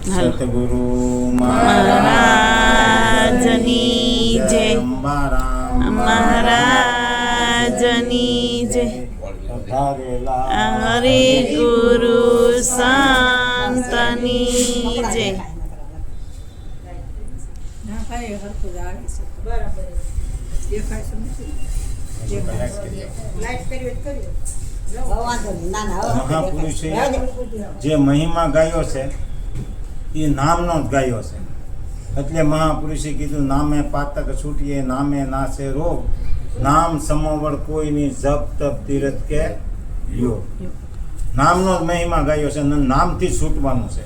સતગુરુ મહારાજની જય. મહારાજની જય. હરે ગુરુ સંતની જય. મહાપુરુષે જે મહિમા ગાયો છે એ નામનો જ ગાયો છે. એટલે મહાપુરુષે કીધું નામે પાતક છૂટીએ નામે નાશે રોગ, નામ સમોવડ કોઈની જપ તપ તીરથ કે યોગ. નામનો જ મહિમા ગાયો છે. નામથી છૂટવાનું છે.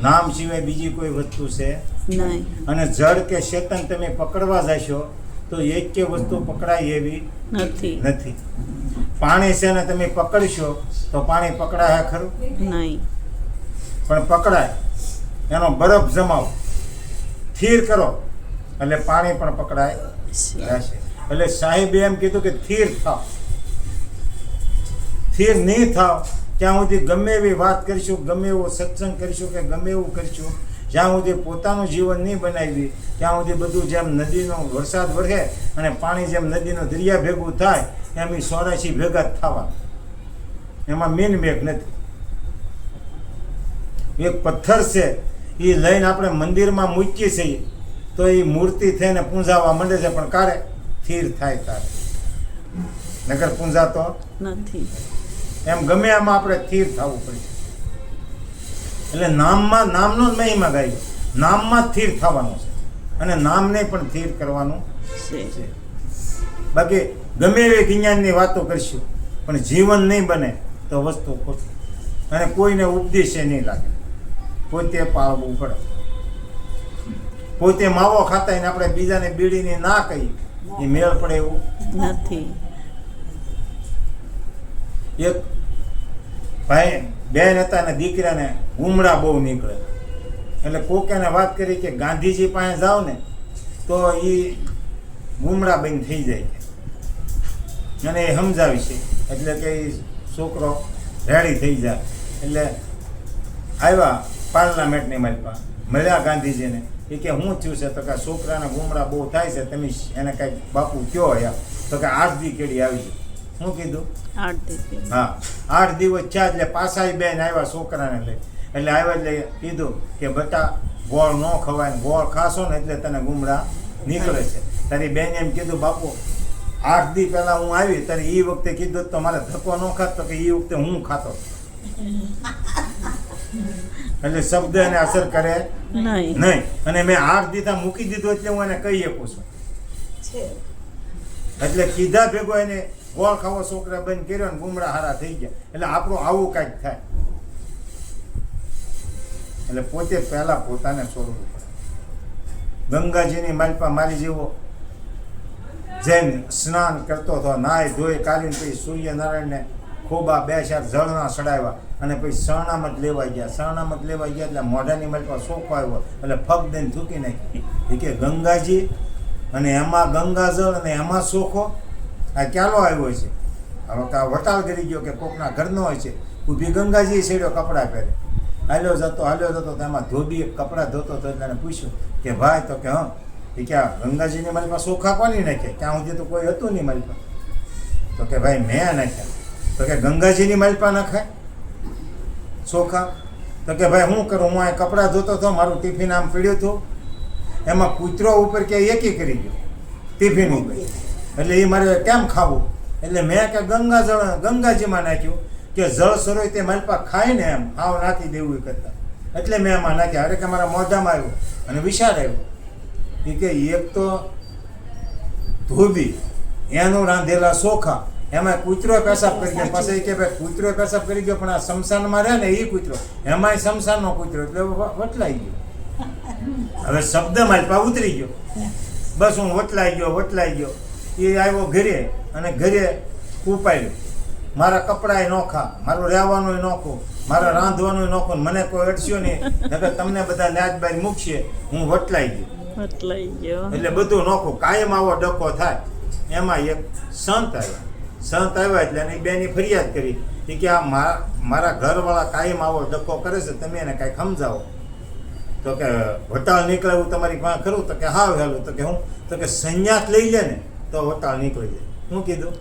નામ સિવાય બીજી કોઈ વસ્તુ છે નહીં. અને જળ કે ચેતન તમે પકડવા જશો તો એક કે વસ્તુ પકડાય એવી નથી. પાણી છે ને તમે પકડશો તો પાણી પકડાય ખરું નહીં, પણ પકડાય. એનો બરફ જમાવો, સ્થિર કરો એટલે પાણી પણ પકડાય રહેશે. એટલે સાહેબે એમ કીધું કે સ્થિર થાવ. સ્થિર નહીં થાવ ત્યાં સુધી ગમે એવી વાત કરીશું, ગમે એવો સત્સંગ કરીશું કે ગમે એવું કરીશું, જ્યાં સુધી પોતાનું જીવન નહીં બનાવી ત્યાં સુધી બધું જેમ નદીનો વરસાદ વરસે અને પાણી જેમ નદીનો દરિયા ભેગું થાય એમ એ 84 ભેગા જ થવા. એમાં મીન મેઘ નથી. એક પથ્થર છે એ લઈને આપણે મંદિરમાં મૂકીએ છીએ તો એ મૂર્તિ થઈને પૂંજાવા માંડે છે, પણ કારે સ્થિર થાય તારે, નગર પૂંજાતો નથી. એમ ગમે એમાં આપણે સ્થિર થવું પડે. એટલે નામમાં નામનો જ મહિમા ગાયો. નામમાં સ્થિર થવાનું છે અને નામને પણ સ્થિર કરવાનું છે. બાકી ગમે એવી વિજ્ઞાનની વાતો કરશું પણ જીવન નહીં બને તો વસ્તુ ખોટી. અને કોઈને ઉપદેશે નહીં લાગે. પોતે પાળવું પડે. પોતે માવો ખાતા હોય ને આપણે બીજાને બીડીને ના કહી એ મેળ પડે એવું નથી. એક ભાઈ બેન હતા ને દીકરાને ઉમરા બહુ નીકળે. એટલે કોકે એને વાત કરી કે ગાંધીજી પાસે જાઓ ને તો એ ઉમરા બંધ થઈ જાય અને એ સમજાવી છે. એટલે કે એ છોકરો રેડી થઈ જાય. એટલે આવ્યા પાર્લામેન્ટની મારી પાસે, મળ્યા ગાંધીજીને. એ કે શું થયું છે? તો કે છોકરાને ગુમડા બહુ થાય છે, તમે એને કાંઈક બાપુ કયો યા. તો કે 8 દી કેડી આવી જાય. શું કીધું? 8 દિવસ. હા, 8 દિવસ થયા એટલે પાછા બેન આવ્યા છોકરાને લઈ. એટલે આવ્યા એટલે કીધું કે બેટા ગોળ ન ખવાય ને ગોળ ખાશો ને એટલે તને ગુમડા નીકળે છે. તારી બેન એમ કીધું બાપુ 8 દી પહેલા હું આવી ત્યારે એ વખતે કીધું તો મારે ધક્કો ન ખાતો કે એ વખતે હું ખાતો. એટલે શબ્દ એને અસર કરે નહીં. અને મેં 8 દીધા મૂકી દીધું એટલે હું એને કહી શકું છું. એટલે કીધા ભેગો એને ગોળ ખાવો છોકરા બંધ કર્યો ને ગુમડા હારા થઈ ગયા. એટલે આપણું આવું કાંઈક થાય. એટલે પોતે પહેલા પોતાને છોડવું પડે. ગંગાજીની માલપા મારી જેવો જૈન સ્નાન કરતો હતો, નાય ધોઈ કાઢીને પછી સૂર્યનારાયણને ખોબા 2-4 જળના ચડાવ્યા અને પછી શરણામત લેવા ગયા. શરણામત લેવા ગયા એટલે મોઢાની માલપા સોખો આવ્યો એટલે ફગ દઈને થૂકી નાખી. એ કે ગંગાજી અને એમાં ગંગાજળ અને એમાં સોખો આ ક્યાંનો આવ્યો છે? હવે વટાળ કરી ગયો કે કોકના ઘરનો હોય છે. ઊભી ગંગાજી છેડ્યો કપડાં પહેરે, હાલ્યો જતો તેમાં ધોબી કપડાં ધોતો હતો એટલે એને પૂછ્યું કે ભાઈ, તો કે હા. એ કે ગંગાજીની મારી પાસે સોખા કોની નાખ્યા? ત્યાં સુધી તો કોઈ હતું નહીં મારી પાસે. તો કે ભાઈ મેં નાખ્યા. તો કે ગંગાજીની મારી પાસે નખાય સોખા? તો કે ભાઈ હું કરું? હું આ કપડાં ધોતો હતો, મારું ટિફિન આમ પીડ્યું હતું, એમાં કૂતરો ઉપર કે એકી કરી ગયો ટિફિન ઉપર. એટલે એ મારે કેમ ખાવું? એટલે મેં કે ગંગાજીમાં નાખ્યું કે જળ સરોય તે મારી પાસે ખાય ને એમ હાવ નાખી દેવું કરતા. એટલે મેં એમાં નાખ્યા. અરે કે મારા મોઢામાં આવ્યું અને વિચાર આવ્યો. એ કે એક તો ધોબી, એનું રાંધેલા ચોખા, એમાં કૂતરો પેશાબ કરી ગયો. પછી કે ભાઈ કૂતરો પેશાબ કરી ગયો પણ આ શમશાનમાં રહે ને એ કૂતરો, એમાંય શમશાનનો કૂતરો એટલે વટલાઈ ગયો. હવે શબ્દ મારી પાસે ઉતરી ગયો. બસ હું વટલાઈ ગયો. એ આવ્યો ઘરે અને ઘરે ઉપાડ્યો. મારા કપડાય નોખા, મારું રહેવાનું નોખું, મારા રાંધવાનું નોખું, મને કોઈ અડસ્યો નહીં. નકર તમને બધા ન્યાજ બાર મૂકશે. હું વટલાઈ ગયો. એટલે બધું નોખું. કાયમ આવો ડખો થાય. એમાં એક સંત આવ્યા એટલે એની બેની ફરિયાદ કરી કે આ મારા ઘરવાળા કાયમ આવો ડખો કરે છે, તમે એને કાંઈક સમજાવો. તો કે વટાળ નીકળે એવું તમારી પાસે ખરું? તો કે હા વહેલું. તો કે હું? તો કે સંન્યાસ લઈ લે ને તો વટાળ નીકળી જાય. શું કીધું?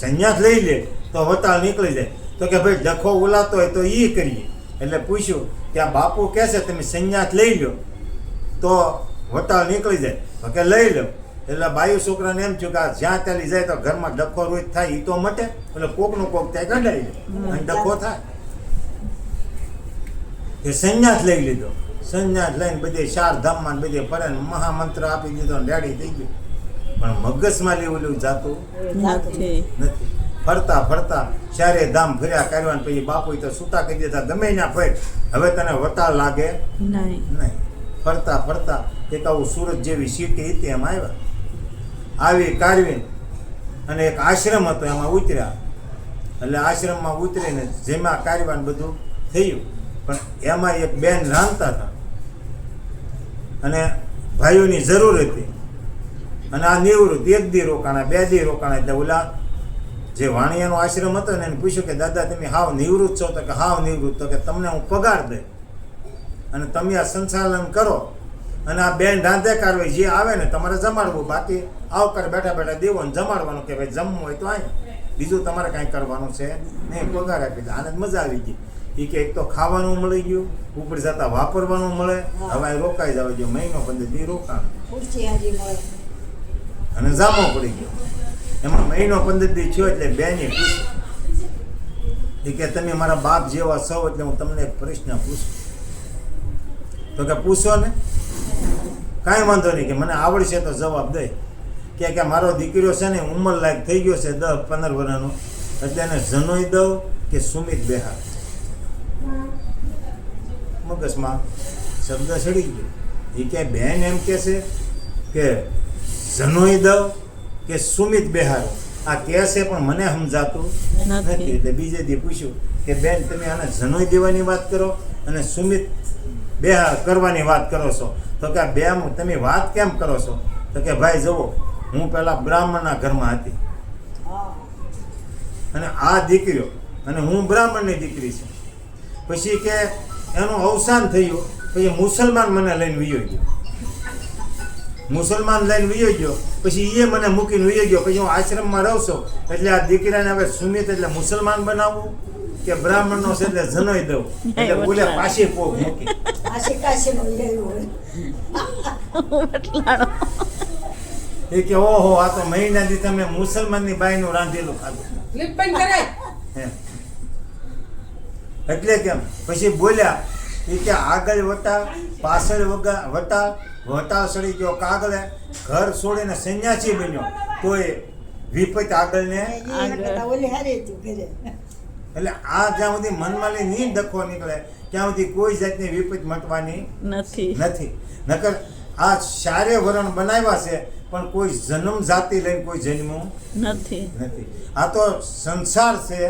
સંન્યાસ લઈ લે તો વટાળ નીકળી જાય. તો કે ભાઈ ડખો ઉલાતો હોય તો એ કરીએ. એટલે પૂછ્યું કે આ બાપુ કહે છે તમે સંન્યાસ લઈ લો તો વટાળ નીકળી જાય. તો કે લઈ લો. એટલે બાયુ છોકરાને એમ થયું કે આ જ્યાં ચાલી જાય તો ઘરમાં ડખો રોજ થાય એ તો મટે. એટલે કોકનું કોક ત્યાં કઢાઈ જાય અને ડખો થાય. એ સંન્યાસ લઈ લીધો. સંન્યાસ લઈને બધે 4 ધામમાં બધે ફરે ને મહામંત્ર આપી દીધો ને રેડી થઈ ગયું. પણ મગજમાં લેવું જાતું નથી. નથી. ફરતા ફરતા 4 ધામ ફર્યા કર્યા પછી બાપુ તો છૂટા કરી દેતા ગમે ના ફેર હવે તને વટાળ લાગે નહીં. ફરતા ફરતા એક આવું સુરત જેવી સિટી હતી એમ આવ્યા. આવી કાઢવી અને એક આશ્રમ હતો એમાં ઉતર્યા. એટલે આશ્રમમાં ઉતરીને જેમાં કાઢવાનું બધું થયું. પણ એમાં એક બેન રાંધતા હતા અને ભાઈઓની જરૂર હતી. અને આ નિવૃત્ત 1 દી રોકાણા 2 દી રોકાણા. એટલે ઓલા જે વાણિયાનો આશ્રમ હતો ને એને પૂછ્યું કે દાદા તમે હાવ નિવૃત્ત છો? તો કે હાવ નિવૃત્ત. તો કે તમને હું પગાર દે અને તમે આ સંચાલન કરો અને આ બેન રાંધે કાઢવે જે આવે ને તમારે જમાડવું. બાકી આવકાર બેઠા બેઠા દેવો ને જમાડવાનું કે ભાઈ જમવું હોય તો અહીંયા, બીજું તમારે કાંઈ કરવાનું છે નહીં. પગાર આપી દે. આને મજા આવી ગઈ. એ કે એક તો ખાવાનું મળી ગયું, ઉપર જતા વાપરવાનું મળે. હવે રોકાઈ જવા જો 1-15 દી રોકાણ અને જામો પડી ગયો. એમાં 1-15 દી થયો એટલે બેને પૂછ્યું કે તમે મારા બાપ જેવા છો એટલે હું તમને એક પ્રશ્ન પૂછું. તો કે પૂછો ને, કાંઈ વાંધો નહીં કે મને આવડશે તો જવાબ દે. કે મારો દીકરો છે ને ઉંમર લાયક થઈ ગયો છે 10-15 વર્ષનો, એટલે એને જનોઈ દઉં કે સુમિત બેહાર? મગજમાં શબ્દ ચડી ગયો. એ કે બેન એમ કે છે કે જનોઈ દઉં કે સુમિત બેહારો? આ કહે છે પણ મને સમજાતું નથી. એટલે બીજે દી પૂછ્યું કે બેન તમે આને જનોઈ દેવાની વાત કરો અને સુમિત બેહાર કરવાની વાત કરો છો? તો કે બે તમે વાત કેમ કરો છો? તો કે ભાઈ જુઓ હું પહેલાં બ્રાહ્મણના ઘરમાં હતી અને આ દીકરીઓ અને હું બ્રાહ્મણની દીકરી છું. પછી કે એનું અવસાન થયું પછી મુસલમાન મને લઈને વયો ગયો. મુસલમાન લઈને વયો ગયો પછી એ મને મૂકીને વયો ગયો. પછી હું આશ્રમમાં રહું છું. એટલે આ દીકરાને હવે સુમિત એટલે મુસલમાન બનાવવું કે બ્રાહ્મણનો છે એટલે જનોઈ દઉં? એટલે બોલે પાછી પોક મૂકી. એ કે ઓહો આ તો મહિનાથી તમે મુસલમાનની બાઈનું રાંધેલું ખાધું. એટલે કેમ? પછી બોલ્યા એ કે આગળ વટાળ પાછળ વટાળ, વટાળ સડી ગયો કાગળે, ઘર છોડીને સંન્યાસી બન્યો તોય વિપત આગળ ને. એટલે આ જ્યાં સુધી મનમાલી નહીં ડખો નીકળે ત્યાં સુધી કોઈ જાતની વિપત મટવાની નથી. નકર આ 4 વરણ બનાવ્યા છે પણ કોઈ જન્મ જાતિ લઈને કોઈ જન્મવું નથી. આ તો સંસાર છે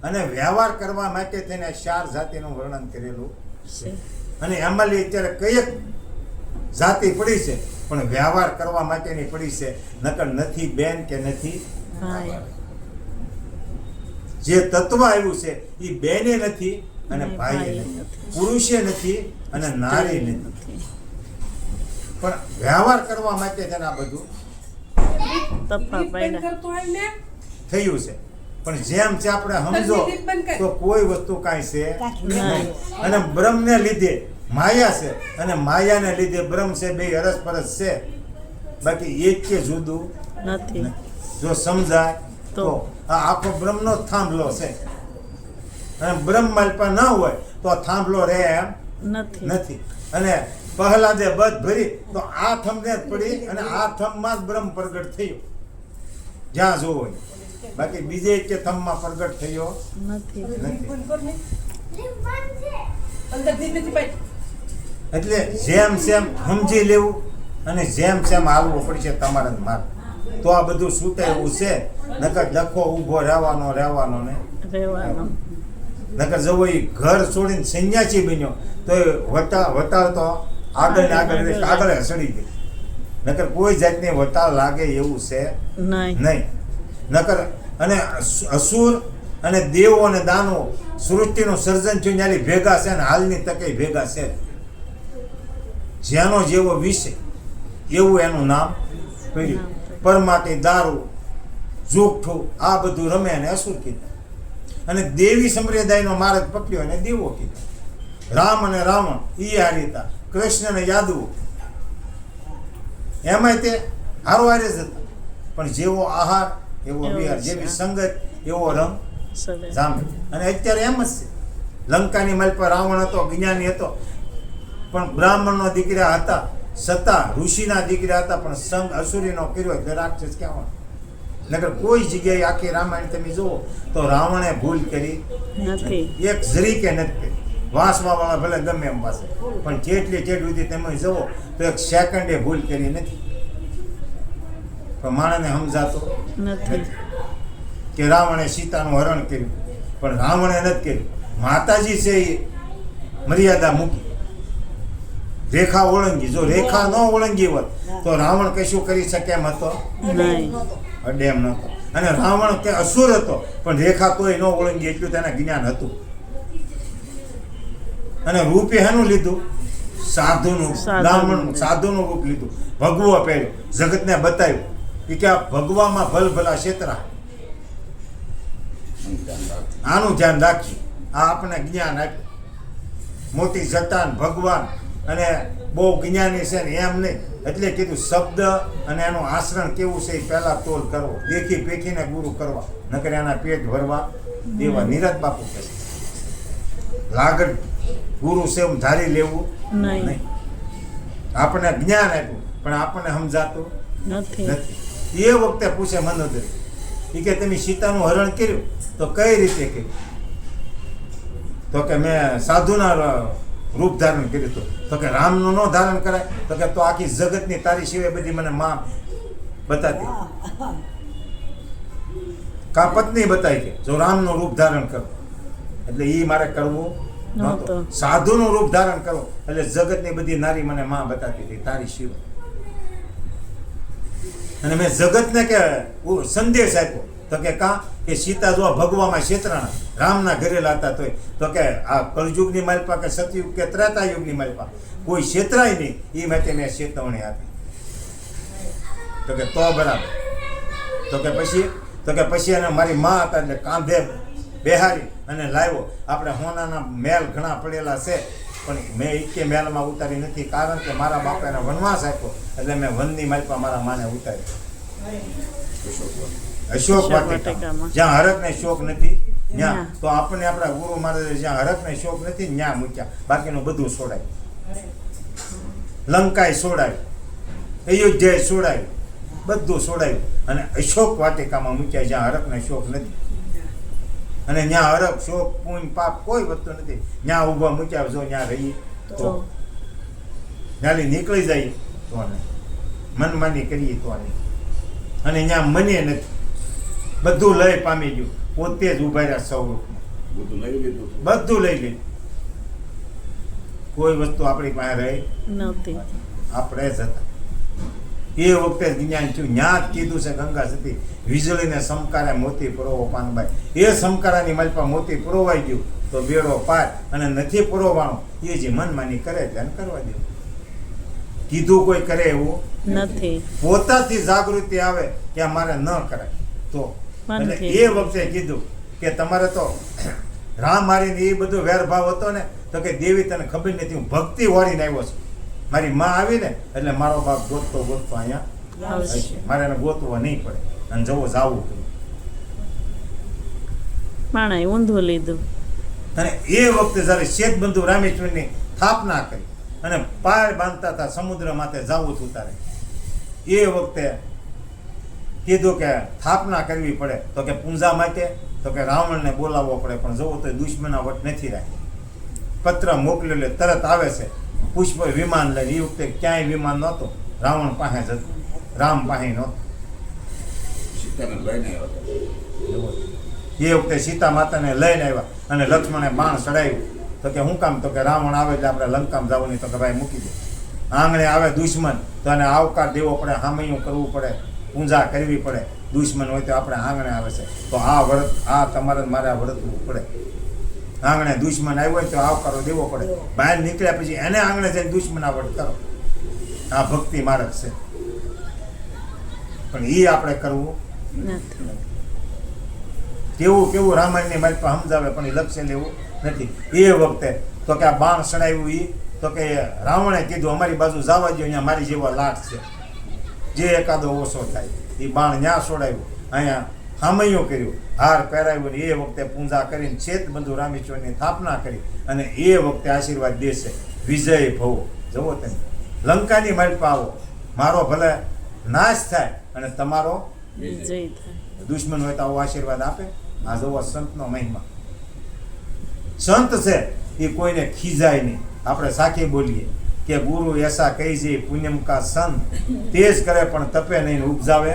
અને વ્યવહાર કરવા માટે થઈને 4 જાતિનું વર્ણન કરેલું છે. અને એમાં અત્યારે કઈક જાતિ પડી છે પણ વ્યવહાર કરવા માટેની પડી છે. નકર નથી બેન કે નથી જે તત્વ આવ્યું છે એ બેને નથી અને ભાઈએ નથી, પુરુષે નથી અને નારી નથી. પણ વ્યવહાર કરવા માટે તેને આ બધું થયું છે. પણ જેમ છે આપણે સમજો તો કોઈ વસ્તુ કાંઈ છે નહીં. અને બ્રહ્મને લીધે માયા છે અને માયાને લીધે બ્રહ્મ છે. બે અરસપરસ છે, બાકી એક કે જુદું નથી. જો સમજાય તો આ આખો બ્રહ્મનો થાંભલો છે અને બ્રહ્મ માલપા ન હોય તો થાંભલો રહે એમ નથી. અને પ્રહલાદે બધ ભરી તો આ થંભને જ પડી અને આ થંભમાં જ બ્રહ્મ પ્રગટ થયો જ્યાં જોવો. બાકી બીજે કે થંભમાં પ્રગટ થયો નથી. એટલે જેમ સમજી લેવું અને જેમ હાલવું પડશે તમારે મારે તો આ બધું છૂટે એવું છે. નકર ડખો ઊભો રહેવાનો ને નકર જવો એ ઘર છોડીને સંન્યાસી બન્યો તો વટાળ તો આગળ સડી ગઈ. નકર કોઈ જાતની વટાળ લાગે એવું છે નહીં. નકર અને અસુર અને દેવો અને દાનવો સૃષ્ટિનું સર્જન થયું ત્યારે ભેગા છે ને હાલની તકે ભેગા છે. જેનો જેવો વિષય એવું એનું નામ પડ્યું. પરમાટી, દારૂ, જોગઠું આ બધું રમે અને અસુર કીધા. અને દેવી સંપ્રદાયનો માર્ગ પકડ્યો અને દેવો કીધા. રામ અને રાવણ ઈ હારીતા, કૃષ્ણ અને યાદવ એમાંય તે હારવારે જ હતા. પણ જેવો આહાર એવો વિહાર, જેવી સંગત એવો રંગ જામે. અને અત્યારે એમ જ છે. લંકાની માલ પર રાવણ હતો, જ્ઞાની હતો, પણ બ્રાહ્મણનો દીકરા હતા, છતાં ઋષિના દીકરા હતા, પણ સંગ અસુરીનો કર્યો એટલે રાક્ષસ કહેવાનો. નકર કોઈ જગ્યાએ આખી રામાયણ તમે જુઓ તો રાવણે ભૂલ કરી નથી. એક જરીકે નથી કરી. વાંસવા વાળા ભલે ગમે એમ પાસે, પણ જેટલી સુધી તમે જુઓ તો એક સેકન્ડે ભૂલ કરી નથી. પણ માણસને સમજાતો નથી કે રાવણે સીતાનું હરણ કર્યું, પણ રાવણે નથી કર્યું. માતાજી છે એ મર્યાદા મૂકી, રેખા ઓળંગી. જો રેખા ન ઓળંગી હોત તો રાવણ કશું કરી શકે એમ હતો નહીં. અડે એમ નહોતો. અને રાવણ કે અસુર હતો, પણ રેખા કોઈ ન ઓળંગી એટલું તેને જ્ઞાન હતું. અને રૂપે એનું લીધું, સાધુનું, બ્રાહ્મણનું, સાધુનું રૂપ લીધું. ભગવો પહેર્યો, જગતને બતાવ્યું કે આ ભગવામાં ભલભલા ક્ષેત્રા, આનું ધ્યાન રાખી. આ આપણે જ્ઞાન આપ્યું. મોટી જતાન ભગવાન અને બહુ જ્ઞાની છે ને એમ નહીં. એટલે કીધું શબ્દ અને એનું આચરણ કેવું છે એ પહેલા તોલ કરવો, દેખી પેખીને ગુરુ કરવા, નકર એના પેટ ભરવા દેવા. નીરજ બાપુ કહે છે લાગડ ગુરુ છે એમ ધારી લેવું નહીં. આપણને જ્ઞાન આપ્યું પણ આપણને સમજાતું નથી. એ વખતે પૂછે મનોદરી એ કે તમે સીતાનું હરણ કર્યું તો કઈ રીતે કર્યું? તો કે મેં સાધુના રૂપ ધારણ કર્યું હતું. તો કે રામનું ન ધારણ કરાય? તો કે તો આખી જગતની તારી સિવાય બધી મને માં બતાતી, કા પત્ની બતાવી કે જો રામનું રૂપ ધારણ કરો એટલે એ મારે કરવું નહોતું. સાધુનું રૂપ ધારણ કરો એટલે જગતની બધી નારી મને માં બતાતી હતી તારી સિવાય. અને મેં જગતને કે સંદેશ આપ્યો તો કે કા કે સીતા જો ભગવામાં ક્ષેત્રના રામના ઘરે લાતા તોય તો કે આ કલયુગની માલપા કે સતયુગ કે ત્રેતા યુગની માલપા કોઈ ક્ષેત્રાય નહીં, એ માટે મેં ચેતવણી આપી. તો કે તો બરાબર. તો કે પછી એને મારી માં હતા એટલે કાંધે બેહારી અને લાવ્યો. આપણે હોનાના મેલ ઘણા પડેલા છે પણ મેં એકે મેલમાં ઉતારી નથી, કારણ કે મારા બાપાને વનવાસ આપ્યો એટલે મેં વનની માલપા મારા માને ઉતારી. અશોક વાટિકામાં જ્યાં હરકને શોક નથી ત્યાં, તો આપણે આપણા ગુરુ મહારાજે જ્યાં હરકને શોક નથી ત્યાં મૂક્યા. બાકીનું બધું છોડાય. લંકાએ છોડાયું, અયોધ્યાએ છોડાયું, બધું છોડાયું અને અશોક વાટિકામાં મૂક્યા જ્યાં હરકને શોક નથી. અને ત્યાં હરક શોક પુણ્ય પાપ કોઈ વસ્તુ નથી. ત્યાં ઊભા મૂક્યા જો ત્યાં રહી તો, ત્યાંથી નીકળી જાય તો નહીં, મનમાની કરીએ તો નહીં. અને ત્યાં મને નથી, બધું લય પામી ગયું. પોતે જ ઉભા રહ્યા સ્વરૂપમાં, બધું લઈ લીધું. કોઈ વસ્તુ આપણી પાસે રહી નહોતી. આપણે જ હતા. એ વખતે જ્ઞાન થયું. ન્યા જ કીધું છે ગંગા સતી વીજળીને સમકારે મોતી પુરોવો પાનબાઈ. એ સમકારાની માલપા મોતી પુરોવાઈ ગયું તો બેડો પાર. અને નથી પુરોવાનો એ જે મનમાની કરે ધ્યાન કરવા દેવું. કીધું કોઈ કરે એવું નથી. પોતાથી જાગૃતિ આવે કે મારે ન કરાય તો. એટલે એ વખતે કીધું કે તમારે તો રામ મારીને એ બધો વેરભાવ હતો ને, તો કે દેવી તને ખબર નથી હું ભક્તિ વાળીને આવ્યો છું. મારી માં આવી ને એટલે મારો બાપ ગોતતો અહીંયા આવશે. મારે એને ગોતવો નહીં પડે અને જવું જાવું પડે. માણાએ ઊંધું લીધું. અને એ વખતે જ્યારે શેતબંધુ રામેશ્વરની સ્થાપના કરી અને પાર બાંધતા હતા સમુદ્ર માથે જાવું હતું તારે, એ વખતે કીધું કે સ્થાપના કરવી પડે તો કે પૂંજા માટે તો કે રાવણને બોલાવવો પડે, પણ જવું તો દુશ્મના વટ નથી રાખી. પત્ર મોકલેલો તરત આવે છે. પુષ્પ વિમાન લઈને, એ વખતે ક્યાંય વિમાન નહોતું, રાવણ પાસે જ હતું, રામ પાસે નહોતું. એ વખતે સીતા માતાને લઈને આવ્યા અને લક્ષ્મણે બાણ ચડાવ્યું. તો કે શું કામ? તો કે રાવણ આવે એટલે આપણે લંકામાં જવાની. તો કે ભાઈ મૂકી દે. આંગણે આવે દુશ્મન તો એને આવકાર દેવો પડે, હામૈયું કરવું પડે, પૂજા કરવી પડે. દુશ્મન હોય તો આપણે આંગણે આવે છે તો આ વ્રત, આ તમારે મારે આ વ્રતવું પડે. આંગણે દુશ્મન આવ્યો હોય તો આવકારો દેવો પડે. બહાર નીકળ્યા પછી એને આંગણે જઈને દુશ્મના વ્રત કરો. આ ભક્તિ માર્ગ છે, પણ એ આપણે કરવું નથી. કેવું કેવું રામાયણની મારી પાસે સમજાવે, પણ એ લક્ષ્ય લેવું નથી. એ વખતે તો કે આ બાણ સડાવ્યું એ તો કે રાવણે કીધું અમારી બાજુ જવા દો, અહીંયા મારી જેવા લાટ છે, જે એકાદો ઓછો થાય. એ બાણ ન્યા છોડાવ્યું, અહીંયા હામૈયું કર્યું, હાર પહેરાવ્યું, ને એ વખતે પૂજા કરીને છેદ બંધુ રામેશ્વરની સ્થાપના કરી, અને એ વખતે આશીર્વાદ દેશે વિજય ભવ. જુઓ તમે લંકાની માલપા આવો, મારો ભલે નાશ થાય અને તમારો વિજય થાય. દુશ્મન હોય તો આવો આશીર્વાદ આપે. આ જુઓ સંતનો મહિમા. સંત છે એ કોઈને ખીજાય નહીં. આપણે સાખી બોલીએ કે ગુરુ એસા કહી છે પુણ્યમ કા સંત, તેજ કરે પણ તપે નહીં, ઉપજાવે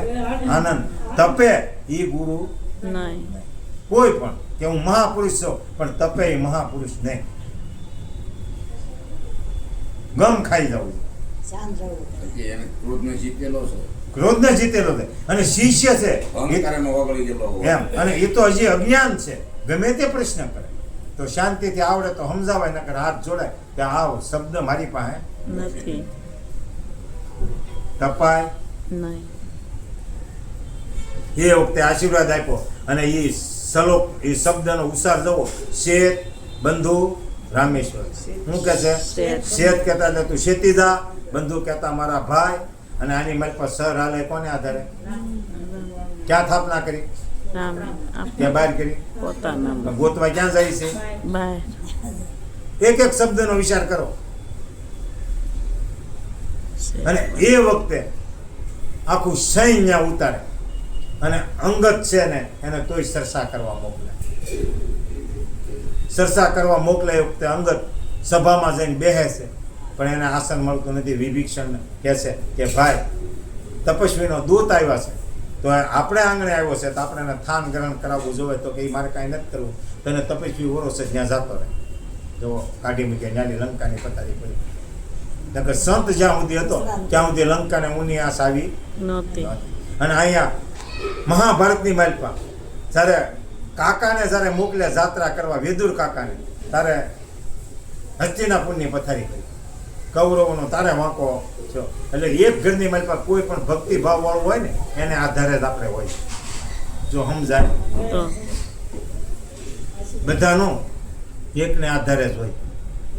આનંદ. તપે એ ગુરુ નહીં. કોઈ પણ, કે હું મહાપુરુષ છું, પણ તપે એ મહાપુરુષ નહીં. ગમ ખાઈ જવું, એને ક્રોધને જીતેલો છે, ક્રોધને જીતેલો છે, અને શિષ્ય છે અહંકારમાં ઓગળી ગયેલો હોય. એમ, અને એ તો હજી અજ્ઞાન છે, ગમે તે પ્રશ્ન કરે તો શાંતિથી આવડે તો સમજાવાય, નકર હાથ જોડાય કે આવ શબ્દ મારી પાસે નથી. તપાય. નહીં. એ વખતે આશીર્વાદ આપ્યો, અને એ શ્લોક, એ શબ્દનો ઉચ્ચાર જવો, શેત બંધુ રામેશ્વર. શું કે છે? શેત કહેતા એટલે તું શેતીદા, બંધુ કહેતા મારા ભાઈ. અને આની મારી પાસે સર હાલે કોને આધારે? ક્યાં સ્થાપના કરી? રામે ક્યાં બહાર કરી? પોતાના ગોતવા ક્યાં જાય છે? બહાર. એક એક શબ્દનો વિચાર કરો. અને એ વખતે આખું સૈન્ય ઉતારે, અને અંગત છે ને એને તોય સરસા કરવા મોકલે. સરસા કરવા મોકલે એ વખતે અંગત સભામાં જઈને બેસે છે, પણ એને આસન મળતું નથી. વિભીષણ કહે છે કે ભાઈ તપસ્વીનો દૂત આવ્યા છે, તો આપણે આંગણે આવ્યો છે, તો આપણે એને થાન ગ્રહણ કરાવવું જોઈએ. તો કે એ મારે કાંઈ નથી કરવું, તો એને તપસ્વી ઓરો છે જ્યાં જતો રહે. જો કાઢી મૂકે જ્યાંની લંકાની પથારી પડી. નકર સંત જ્યાં સુધી હતો ત્યાં સુધી લંકાને ઊની આસ આવી નહોતી. અને અહીંયા મહાભારતની માલપા જ્યારે કાકાને જ્યારે મોકલ્યા જાત્રા કરવા, વેદુર કાકાને, ત્યારે હસ્તિનાપુરની પથારી કરી. કૌરવોનો તારે વાંકો છો. એટલે એક ઘરની માલપા કોઈ પણ ભક્તિભાવ વાળું હોય ને એને આધારે જ આપણે હોય. જો સમજાય તો બધાનો એકને આધારે જ હોય.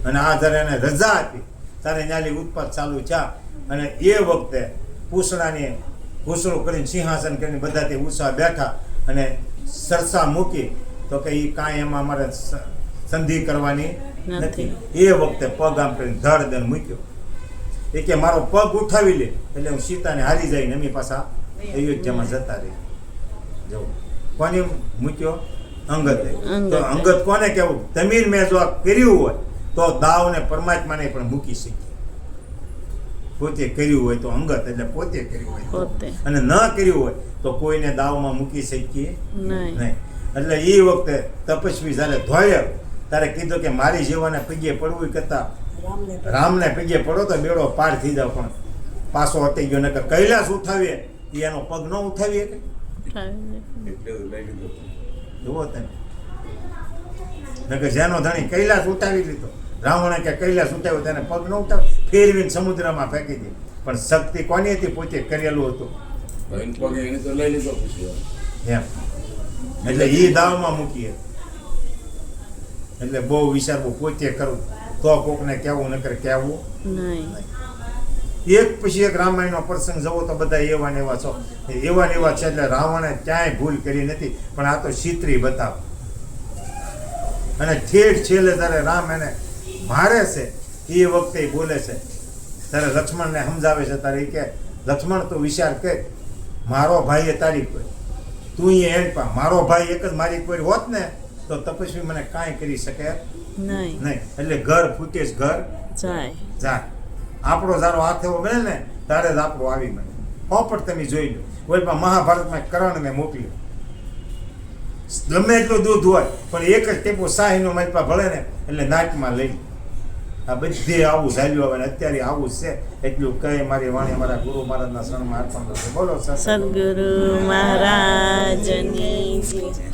અને આ આધારે એને રજા આપી, ત્યારે ન્યાલી ઉત્પાદ ચાલુ થયા. અને એ વખતે પૂછડાની ઘૂસડું કરીને સિંહાસન કરીને બધા તે ઉષા બેઠા, અને સરસા મૂકી તો કે એ કાંઈ એમાં અમારે સંધિ કરવાની નથી. એ વખતે પગ આમ કરીને ધડ દન મૂક્યો. એ કે મારો પગ ઉઠાવી લે એટલે હું સીતાને હારી જઈને એમની પાછા અયોધ્યામાં જતા રહી. જવું કોને મૂક્યો? અંગતે. તો અંગત કોને કેવું? તમીર મેં જો આ કર્યું હોય તો દાવને પરમાત્માને પણ મૂકી શકીએ. પોતે કર્યું હોય તો અંગત એટલે પોતે કર્યું હોય, પોતે. અને ન કર્યું હોય તો કોઈને દાવમાં મૂકી શકીએ નહીં. નહીં. એટલે એ વખતે તપસ્વી જ્યારે ધોયા ત્યારે કીધું કે મારી જીવાને પગે પડવું કરતા રામને પગે પડો તો બેડો પાર થઈ જાવ. પણ પાછો હટી ગયો, નકર કૈલાસ ઉઠાવીએ એ એનો પગ ન ઉઠાવીએ કે એટલે લઈ લીધો. જુઓ તમે, નકર જેનો ધણી કૈલાસ ઉઠાવી લીધો, રાવણે કે કૈલાસ ઉઠાવ્યો તેને પગ ન ઉઠાવે, ફેરવીને સમુદ્રમાં ફેંકી દે. પણ શક્તિ કોની હતી? પોતે કરેલું હતું. ભાઈને પગે એને તો લઈ લીધો પછી. એમ એટલે એ દાવમાં મૂકીએ. એટલે બહુ વિચારવું, પોતે કરવું, તો કોકને કહેવું, નકર કહેવું નહીં. એક પછી એક રામાયણનો પ્રસંગ જવો તો બધા એવા ને એવા છો, એવા ને એવા છે. એટલે રાવણે ક્યાંય ભૂલ કરી નથી, પણ આ તો ચિત્રી બતાવ. અને ઠેઠ છેલ્લે ત્યારે રામ એને મારે છે એ વખતે બોલે છે, ત્યારે લક્ષ્મણને સમજાવે છે. ત્યારે એ કે લક્ષ્મણ તું વિચાર કર, મારો ભાઈ એ તારી કોઈ, તું એમ પા, મારો ભાઈ એક જ મારી કોઈ હોત ને તો તપસ્વી મને કાંઈ કરી શકે નહીં. નહીં. એટલે ઘર ફૂટે જ ઘર જાય. જાય. આપણો જારો હાથ એવો બને ને ત્યારે જ આપણો આવી બને. પોપટ તમે જોઈ લો, કોઈ પણ મહાભારતમાં કર્ણને મોકલ્યો, ગમે એટલું દૂધ હોય પણ એક જ ટેપો શાહીનો માલપા ભળે ને એટલે નાકમાં લઈ. આ બધે આવું ચાલ્યું આવે ને અત્યારે આવું છે. એટલું કહે મારી વાણી મારા ગુરુ મહારાજના શરણમાં અર્પણ કરશે. બોલો સદગુરુ મહારાજની જય.